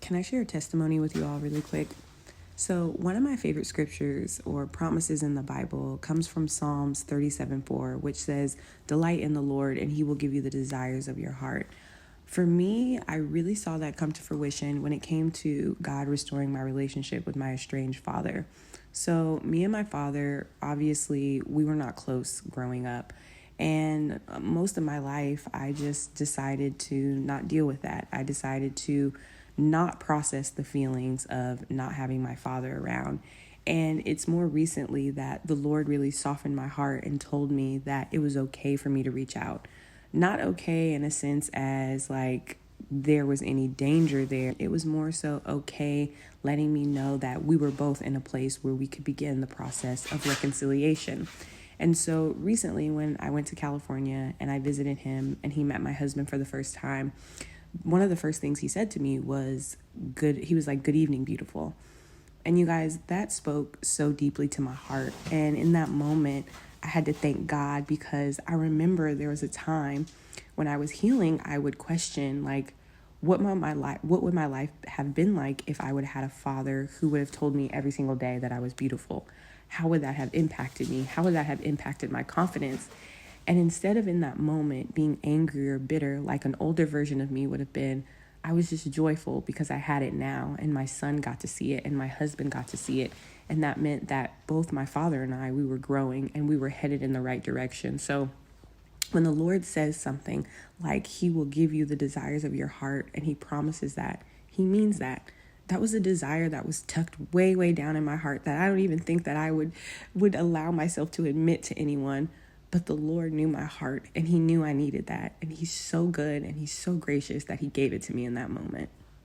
Can I share a testimony with you all really quick? So, one of my favorite scriptures or promises in the Bible comes from Psalms 37:4, which says, "Delight in the Lord, and he will give you the desires of your heart." For me, I really saw that come to fruition when it came to God restoring my relationship with my estranged father. So, me and my father, obviously, we were not close growing up. And most of my life, I just decided to not deal with that. I decided to not process the feelings of not having my father around. And it's more recently that the Lord really softened my heart and told me that it was okay for me to reach out. Not okay in a sense as like there was any danger there. It was more so okay letting me know that we were both in a place where we could begin the process of reconciliation. And so recently, when I went to California and I visited him and he met my husband for the first time, one of the first things he said to me was good. He was like, "Good evening, beautiful." And you guys, that spoke so deeply to my heart. And in that moment, I had to thank God because I remember there was a time when I was healing, I would question like, what would my life have been like if I would have had a father who would have told me every single day that I was beautiful? How would that have impacted me? How would that have impacted my confidence? And instead of in that moment being angry or bitter like an older version of me would have been, I was just joyful because I had it now and my son got to see it and my husband got to see it. And that meant that both my father and I, we were growing and we were headed in the right direction. So when the Lord says something like he will give you the desires of your heart and he promises that, he means that. That was a desire that was tucked way, way down in my heart that I don't even think that I would allow myself to admit to anyone. But the Lord knew my heart and he knew I needed that. And he's so good and he's so gracious that he gave it to me in that moment.